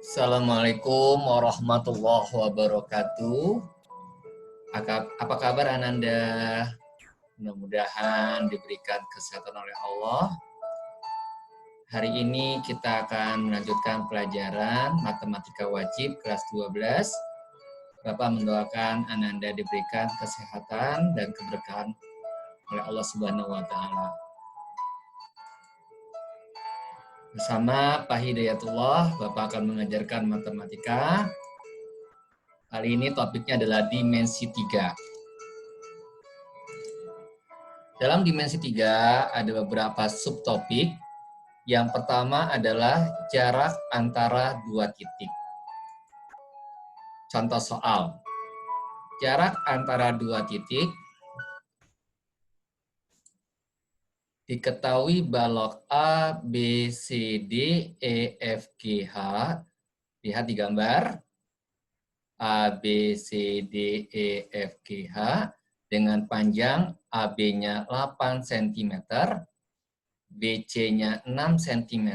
Assalamualaikum warahmatullahi wabarakatuh. Apa kabar Ananda? Mudah-mudahan diberikan kesehatan oleh Allah. Hari ini kita akan melanjutkan pelajaran Matematika Wajib kelas 12. Bapak mendoakan Ananda diberikan kesehatan dan keberkahan oleh Allah Subhanahu wa taala. Bersama Pak Hidayatullah, Bapak akan mengajarkan matematika. Kali ini topiknya adalah dimensi 3. Dalam dimensi 3 ada beberapa subtopik. Yang pertama adalah jarak antara dua titik. Contoh soal. Jarak antara dua titik diketahui balok A, B, C, D, E, F, G, H. Lihat di gambar. A, B, C, D, E, F, G, H dengan panjang AB-nya 8 cm, BC-nya 6 cm,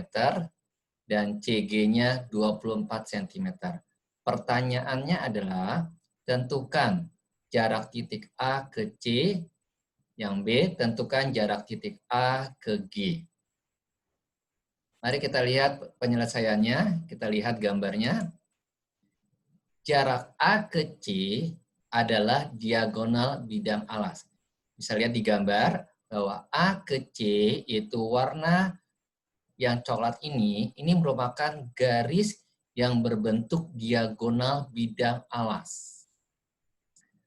dan CG-nya 24 cm. Pertanyaannya adalah, tentukan jarak titik A ke C, yang B, tentukan jarak titik A ke G. Mari kita lihat penyelesaiannya, kita lihat gambarnya. Jarak A ke C adalah diagonal bidang alas. Bisa lihat di gambar bahwa A ke C itu warna yang coklat ini merupakan garis yang berbentuk diagonal bidang alas.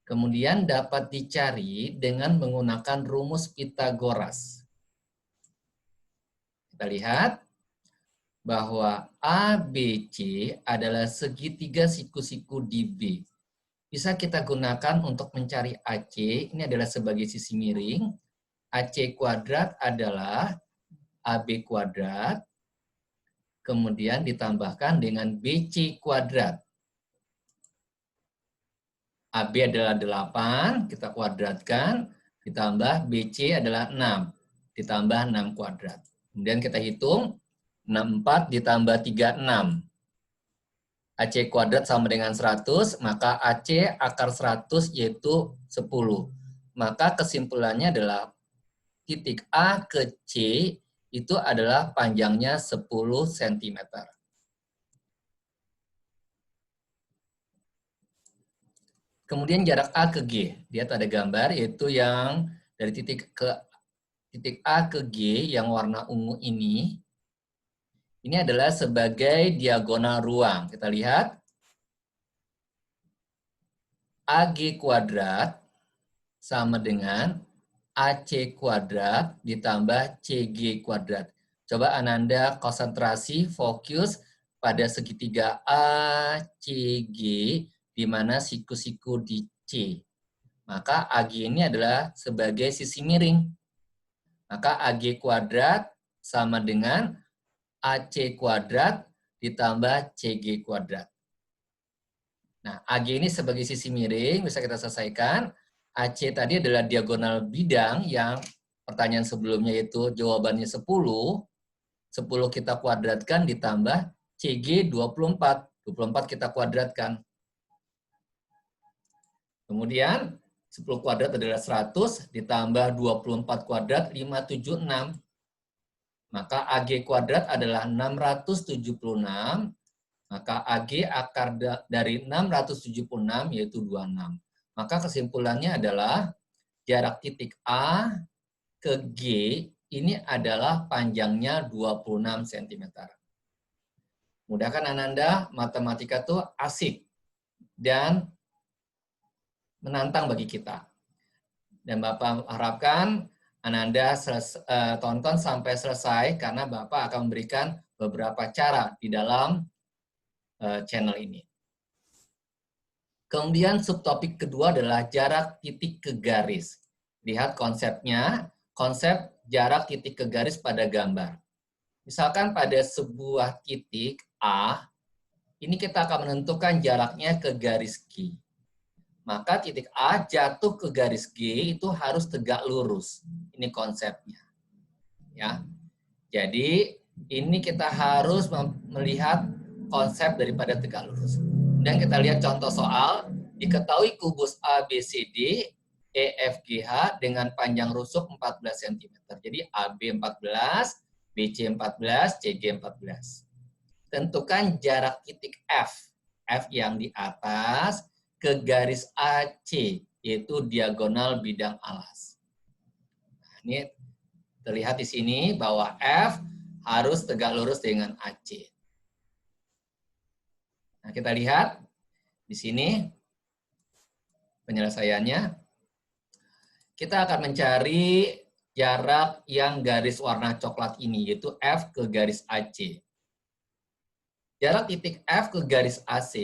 Kemudian dapat dicari dengan menggunakan rumus Pythagoras. Kita lihat bahwa ABC adalah segitiga siku-siku di B. Bisa kita gunakan untuk mencari AC, ini adalah sebagai sisi miring. AC kuadrat adalah AB kuadrat, kemudian ditambahkan dengan BC kuadrat. AB adalah 8, kita kuadratkan, ditambah BC adalah 6, ditambah 6 kuadrat. Kemudian kita hitung, 64 ditambah 36. AC kuadrat sama dengan 100, maka AC akar 100 yaitu 10. Maka kesimpulannya adalah titik A ke C itu adalah panjangnya 10 cm. Kemudian jarak A ke G. Lihat ada gambar, yaitu yang dari titik A ke G yang warna ungu ini. Ini adalah sebagai diagonal ruang. Kita lihat. AG kuadrat sama dengan AC kuadrat ditambah CG kuadrat. Coba Ananda konsentrasi, fokus pada segitiga ACG, di mana siku-siku di C. Maka AG ini adalah sebagai sisi miring. Maka AG kuadrat sama dengan AC kuadrat ditambah CG kuadrat. Nah, AG ini sebagai sisi miring, bisa kita selesaikan. AC tadi adalah diagonal bidang yang pertanyaan sebelumnya itu jawabannya 10. 10 kita kuadratkan ditambah CG 24. 24 kita kuadratkan. Kemudian 10 kuadrat adalah 100 ditambah 24 kuadrat 576. Maka AG kuadrat adalah 676. Maka AG akar dari 676 yaitu 26. Maka kesimpulannya adalah jarak titik A ke G ini adalah panjangnya 26 cm. Mudahkan Ananda, matematika itu asik dan menantang bagi kita. Dan Bapak harapkan Ananda tonton sampai selesai karena Bapak akan memberikan beberapa cara di dalam channel ini. Kemudian subtopik kedua adalah jarak titik ke garis. Lihat konsepnya, konsep jarak titik ke garis pada gambar. Misalkan pada sebuah titik A, ini kita akan menentukan jaraknya ke garis G. Maka titik A jatuh ke garis G itu harus tegak lurus. Ini konsepnya. Ya. Jadi ini kita harus melihat konsep daripada tegak lurus. Dan kita lihat contoh soal, diketahui kubus ABCD, EFGH dengan panjang rusuk 14 cm. Jadi AB 14, BC 14, CG 14. Tentukan jarak titik F, F yang di atas, ke garis AC, yaitu diagonal bidang alas. Nah, ini terlihat di sini bahwa F harus tegak lurus dengan AC. Nah, kita lihat di sini penyelesaiannya. Kita akan mencari jarak yang garis warna coklat ini, yaitu F ke garis AC. Jarak titik F ke garis AC,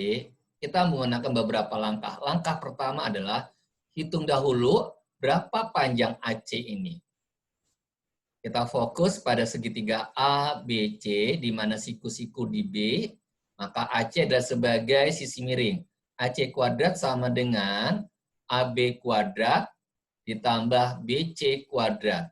kita menggunakan beberapa langkah. Langkah pertama adalah hitung dahulu berapa panjang AC ini. Kita fokus pada segitiga ABC, di mana siku-siku di B, maka AC adalah sebagai sisi miring. AC kuadrat sama dengan AB kuadrat ditambah BC kuadrat.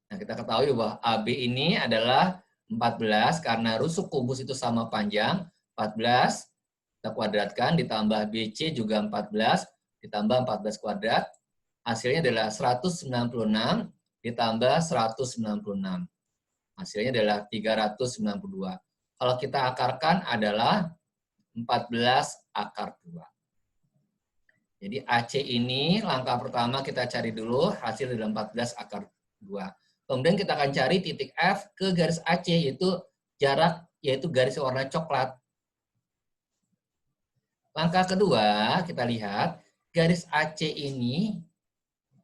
Nah, kita ketahui bahwa AB ini adalah 14 karena rusuk kubus itu sama panjang, 14 kita kuadratkan ditambah BC juga 14 ditambah 14 kuadrat, hasilnya adalah 196 ditambah 196. Hasilnya adalah 392. Kalau kita akarkan adalah 14 akar 2. Jadi AC ini langkah pertama kita cari dulu hasil dari 14 akar 2. Kemudian kita akan cari titik F ke garis AC yaitu jarak yaitu garis warna coklat. Langkah kedua kita lihat garis AC ini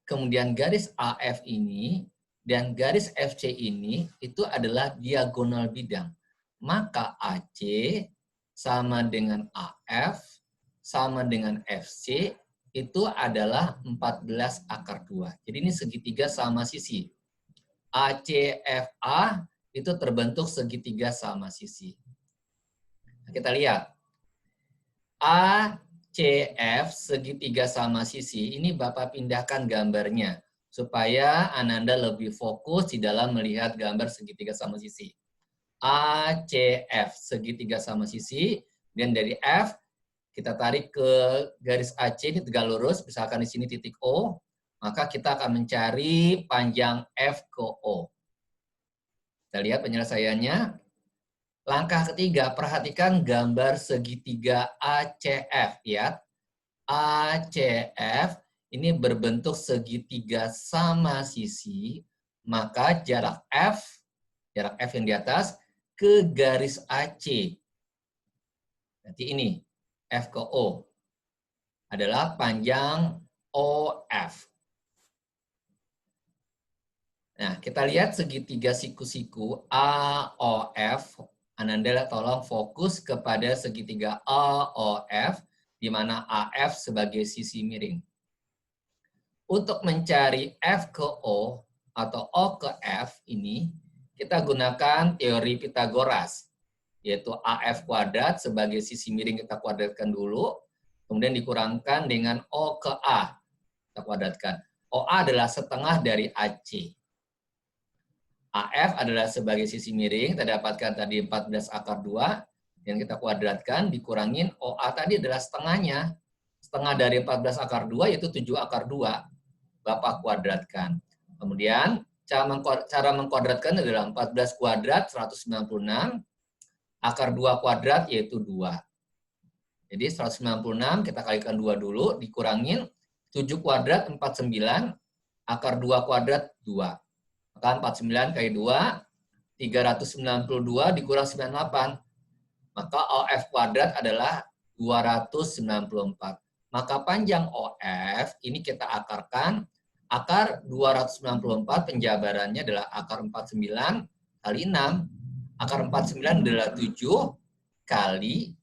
kemudian garis AF ini dan garis FC ini itu adalah diagonal bidang. Maka AC sama dengan AF sama dengan FC itu adalah 14 akar 2. Jadi ini segitiga sama sisi. ACFA itu terbentuk segitiga sama sisi. Nah, kita lihat. ACF segitiga sama sisi, ini Bapak pindahkan gambarnya supaya Ananda lebih fokus di dalam melihat gambar segitiga sama sisi. ACF segitiga sama sisi, dan dari F kita tarik ke garis AC ini tegak lurus, misalkan di sini titik O, maka kita akan mencari panjang F ke O. Kita lihat penyelesaiannya. Langkah ketiga, perhatikan gambar segitiga ACF. Ya. ACF ini berbentuk segitiga sama sisi, maka jarak F yang di atas, ke garis AC. Nanti ini, F ke O, adalah panjang OF. Nah, kita lihat segitiga siku-siku AOF. Ananda tolong fokus kepada segitiga AOF, di mana AF sebagai sisi miring. Untuk mencari F ke O atau O ke F ini, kita gunakan teori Pitagoras, yaitu AF kuadrat sebagai sisi miring kita kuadratkan dulu, kemudian dikurangkan dengan O ke A, kita kuadratkan. OA adalah setengah dari AC. AF adalah sebagai sisi miring, kita dapatkan tadi 14 akar 2, yang kita kuadratkan, dikurangin OA tadi adalah setengahnya. Setengah dari 14 akar 2 yaitu 7 akar 2. Bapak kuadratkan. Kemudian, cara mengkuadratkan adalah 14 kuadrat, 196, akar 2 kuadrat yaitu 2. Jadi 196 kita kalikan 2 dulu, dikurangin 7 kuadrat 49, akar 2 kuadrat 2. Maka 49 kali 2, 392 dikurang 98. Maka OF kuadrat adalah 294. Maka panjang OF ini kita akarkan. Akar 294 penjabarannya adalah akar 49 kali 6. Akar 49 adalah 7 kali,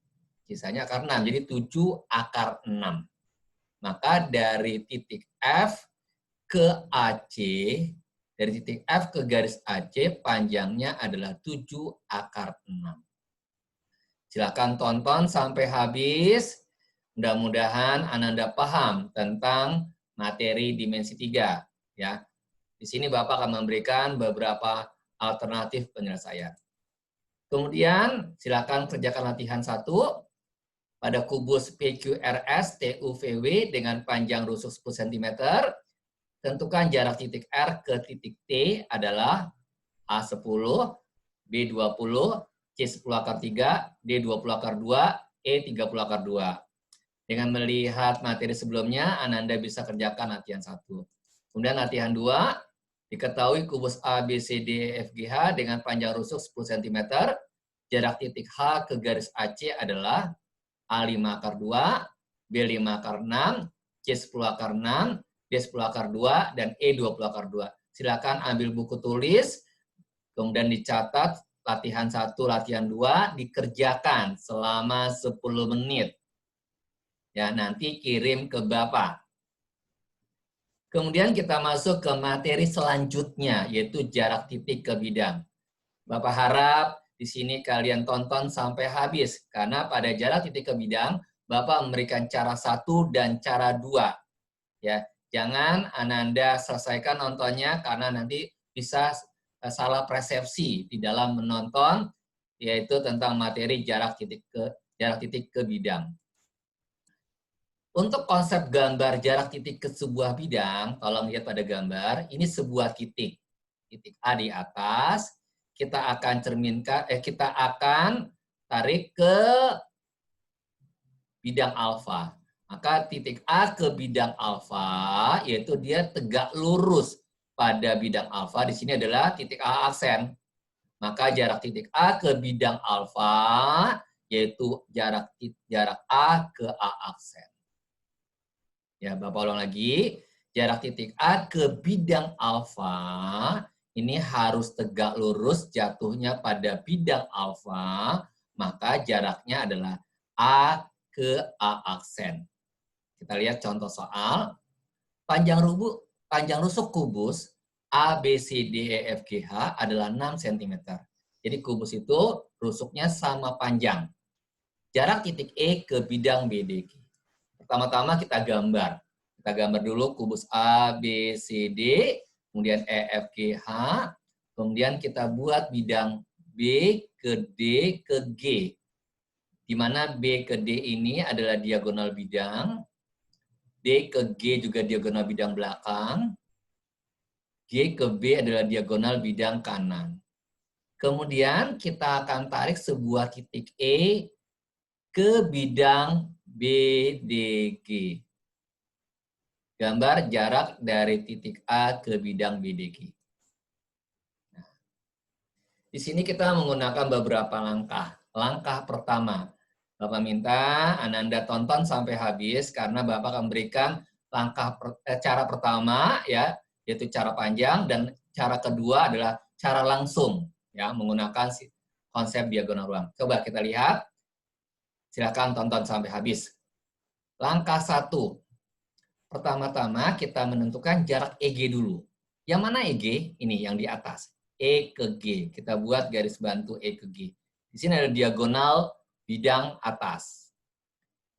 sisanya akar 6. Jadi 7 akar 6. Maka dari titik F ke AC, dari titik F ke garis AC, panjangnya adalah 7 akar 6. Silakan tonton sampai habis. Mudah-mudahan Ananda paham tentang materi dimensi 3. Ya. Di sini Bapak akan memberikan beberapa alternatif penyelesaian. Kemudian silakan kerjakan latihan 1 pada kubus PQRS TUVW dengan panjang rusuk 10 cm. Tentukan jarak titik R ke titik T adalah A10, B20, C10 akar 3, D20 akar 2, E30 akar 2. Dengan melihat materi sebelumnya, Ananda bisa kerjakan latihan 1. Kemudian latihan 2, diketahui kubus A, B, C, D, E, F, G, H dengan panjang rusuk 10 cm. Jarak titik H ke garis AC adalah A5 akar 2, B5 akar 6, C10 akar 6, D10 akar 2, dan E20 akar 2. Silakan ambil buku tulis, kemudian dicatat latihan 1, latihan 2, dikerjakan selama 10 menit. Ya, nanti kirim ke Bapak. Kemudian kita masuk ke materi selanjutnya, yaitu jarak titik ke bidang. Bapak harap di sini kalian tonton sampai habis, karena pada jarak titik ke bidang, Bapak memberikan cara 1 dan cara 2. Ya, jangan Ananda selesaikan nontonnya karena nanti bisa salah persepsi di dalam menonton, yaitu tentang materi jarak titik ke bidang. Untuk konsep gambar jarak titik ke sebuah bidang, tolong lihat pada gambar, ini sebuah titik. Titik A di atas, kita akan tarik ke bidang alfa. Maka titik A ke bidang alfa, yaitu dia tegak lurus pada bidang alfa. Di sini adalah titik A aksen. Maka jarak titik A ke bidang alfa, yaitu jarak A ke A aksen. Ya, Bapak ulang lagi. Jarak titik A ke bidang alfa, ini harus tegak lurus jatuhnya pada bidang alfa, maka jaraknya adalah A ke A aksen. Kita lihat contoh soal. Panjang rusuk kubus A, B, C, D, E, F, G, H adalah 6 cm. Jadi kubus itu rusuknya sama panjang. Jarak titik E ke bidang BDG. Pertama-tama kita gambar. Kita gambar dulu kubus A, B, C, D, kemudian E, F, G, H. Kemudian kita buat bidang B ke D ke G. Di mana B ke D ini adalah diagonal bidang. D ke G juga diagonal bidang belakang. G ke B adalah diagonal bidang kanan. Kemudian kita akan tarik sebuah titik E ke bidang BDG. Gambar jarak dari titik A ke bidang BDG. Nah, di sini kita menggunakan beberapa langkah. Langkah pertama, Bapak minta Ananda tonton sampai habis karena Bapak akan memberikan cara pertama ya, yaitu cara panjang, dan cara kedua adalah cara langsung ya, menggunakan konsep diagonal ruang. Coba kita lihat. Silakan tonton sampai habis. Langkah 1. Pertama-tama kita menentukan jarak EG dulu. Yang mana EG? Ini yang di atas. E ke G. Kita buat garis bantu E ke G. Di sini ada diagonal bidang atas.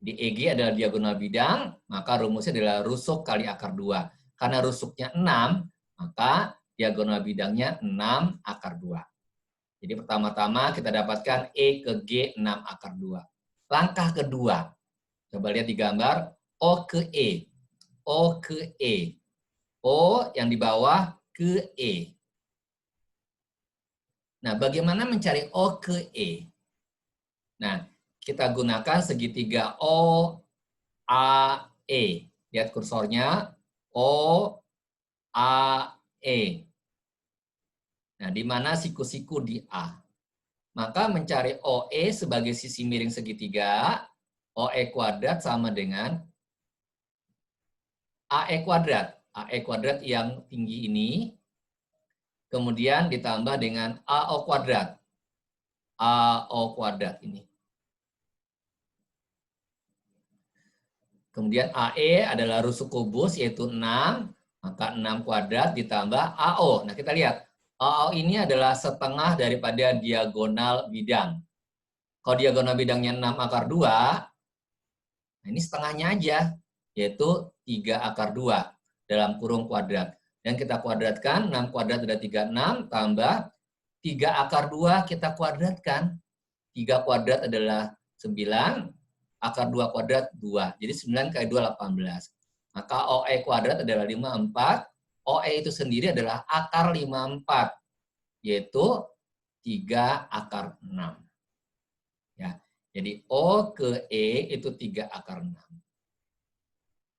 Di EG adalah diagonal bidang, maka rumusnya adalah rusuk kali akar 2. Karena rusuknya 6, maka diagonal bidangnya 6 akar 2. Jadi pertama-tama kita dapatkan E ke G 6 akar 2. Langkah kedua, coba lihat di gambar, O ke E. O ke E. O yang di bawah ke E. Nah, bagaimana mencari O ke E? Nah, kita gunakan segitiga O, A, E. Lihat kursornya, O, A, E. Nah, di mana siku-siku di A? Maka mencari OE sebagai sisi miring segitiga, OE kuadrat sama dengan AE kuadrat. AE kuadrat yang tinggi ini, kemudian ditambah dengan AO kuadrat. AO kuadrat ini. Kemudian AE adalah rusuk kubus, yaitu 6, maka 6 kuadrat ditambah AO. Nah, kita lihat. AO ini adalah setengah daripada diagonal bidang. Kalau diagonal bidangnya 6 akar 2, nah ini setengahnya aja, yaitu 3 akar 2 dalam kurung kuadrat. Dan kita kuadratkan, 6 kuadrat ada 36, tambah 3 akar 2 kita kuadratkan. 3 kuadrat adalah 9, akar 2 kuadrat 2. Jadi 9 kali 2, 18. Maka OE kuadrat adalah 54. OE itu sendiri adalah akar 54, yaitu 3 akar 6. Ya, jadi O ke E itu 3 akar 6.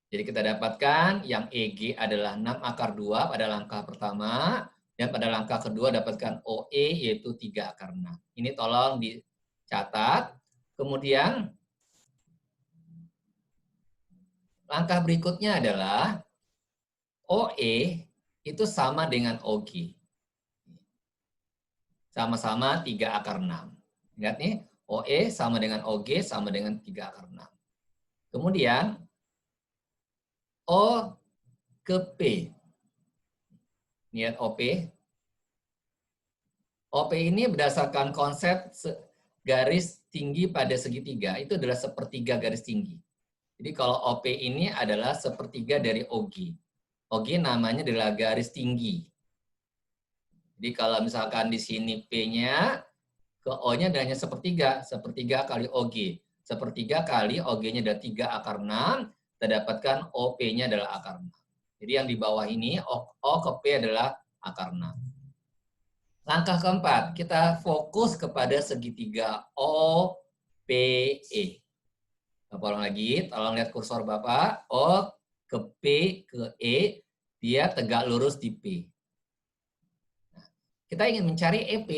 Jadi kita dapatkan yang EG adalah 6 akar 2 pada langkah pertama, dan pada langkah kedua dapatkan OE yaitu 3 akar 6. Ini tolong dicatat. Kemudian langkah berikutnya adalah OE itu sama dengan OG. Sama-sama 3 akar 6. Ingat nih, OE sama dengan OG sama dengan 3 akar 6. Kemudian O ke P. Lihat OP. OP ini berdasarkan konsep garis tinggi pada segitiga, itu adalah sepertiga garis tinggi. Jadi kalau OP ini adalah sepertiga dari OG. OG namanya adalah garis tinggi. Jadi kalau misalkan di sini P-nya ke O-nya hanya sepertiga. Sepertiga kali OG. Sepertiga kali OG-nya adalah 3 akar 6. Kita dapatkan OP-nya adalah akar 6. Jadi yang di bawah ini, O ke P adalah akar 6. Langkah keempat, kita fokus kepada segitiga OPE. Tolong lagi, tolong lihat kursor Bapak. O ke P ke E, dia tegak lurus di P. Nah, kita ingin mencari EP.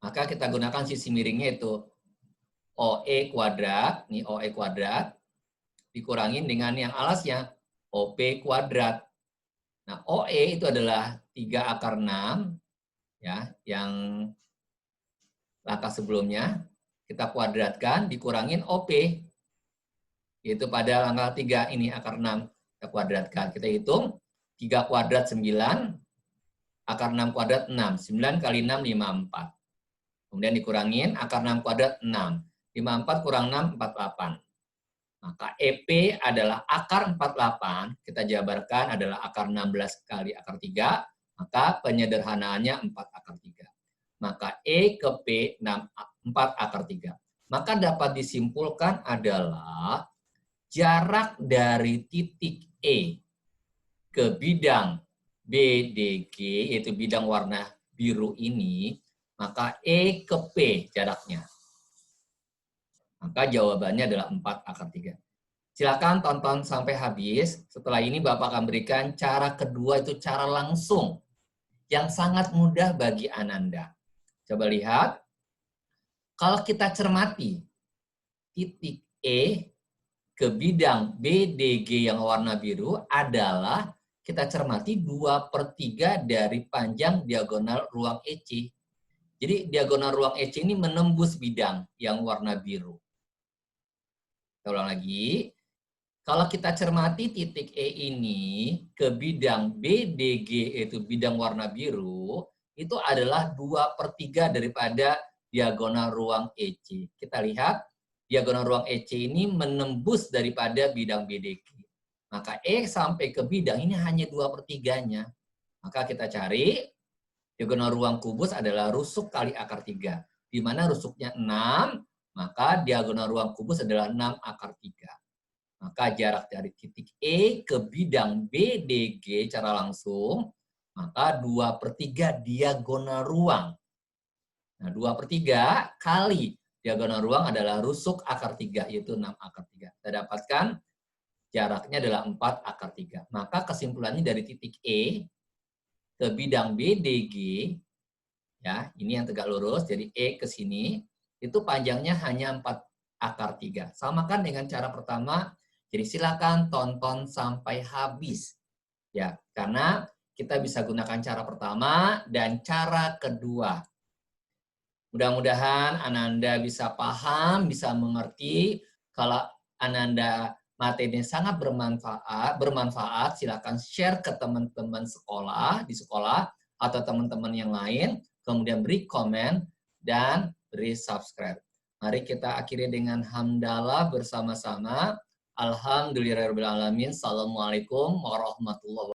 Maka kita gunakan sisi miringnya itu OE kuadrat, ini OE kuadrat, dikurangin dengan yang alasnya, OP kuadrat. Nah, OE itu adalah 3 akar 6, ya, yang langkah sebelumnya, kita kuadratkan, dikurangin OP, yaitu pada langkah 3, ini akar 6, kita kuadratkan. Kita hitung, 3 kuadrat 9, akar 6 kuadrat 6, 9 kali 6, 54. Kemudian dikurangin, akar 6 kuadrat 6, 54 kurang 6, 48. Maka EP adalah akar 48, kita jabarkan adalah akar 16 kali akar 3, maka penyederhanaannya 4 akar 3. Maka E ke P 4 akar 3. Maka dapat disimpulkan adalah jarak dari titik E ke bidang BDG, yaitu bidang warna biru ini, maka E ke P jaraknya. Maka jawabannya adalah 4 akar 3. Silakan tonton sampai habis. Setelah ini Bapak akan berikan cara kedua, itu cara langsung. Yang sangat mudah bagi Ananda. Coba lihat. Kalau kita cermati titik E ke bidang BDG yang warna biru adalah kita cermati 2/3 dari panjang diagonal ruang EC. Jadi diagonal ruang EC ini menembus bidang yang warna biru. Kita ulang lagi. Kalau kita cermati titik E ini ke bidang BDG, yaitu bidang warna biru, itu adalah 2/3 daripada diagonal ruang EC. Kita lihat, diagonal ruang EC ini menembus daripada bidang BDG. Maka E sampai ke bidang ini hanya 2/3-nya. Maka kita cari, diagonal ruang kubus adalah rusuk kali akar 3. Di mana rusuknya 6, maka diagonal ruang kubus adalah 6 akar 3. Maka jarak dari titik E ke bidang BDG secara langsung, maka 2/3 diagonal ruang. Nah, 2/3 kali diagonal ruang adalah rusuk akar 3, yaitu 6 akar 3. Kita dapatkan jaraknya adalah 4 akar 3. Maka kesimpulannya dari titik E ke bidang BDG, ya, ini yang tegak lurus, jadi E ke sini, itu panjangnya hanya 4 akar 3. Samakan dengan cara pertama. Jadi silakan tonton sampai habis. Ya, karena kita bisa gunakan cara pertama dan cara kedua. Mudah-mudahan Ananda bisa paham, bisa mengerti. Kalau Ananda materi sangat bermanfaat, silakan share ke teman-teman sekolah di sekolah atau teman-teman yang lain, kemudian beri komen dan beri subscribe. Mari kita akhiri dengan hamdalah bersama-sama. Alhamdulillahirrahmanirrahim. Assalamualaikum warahmatullahi wabarakatuh.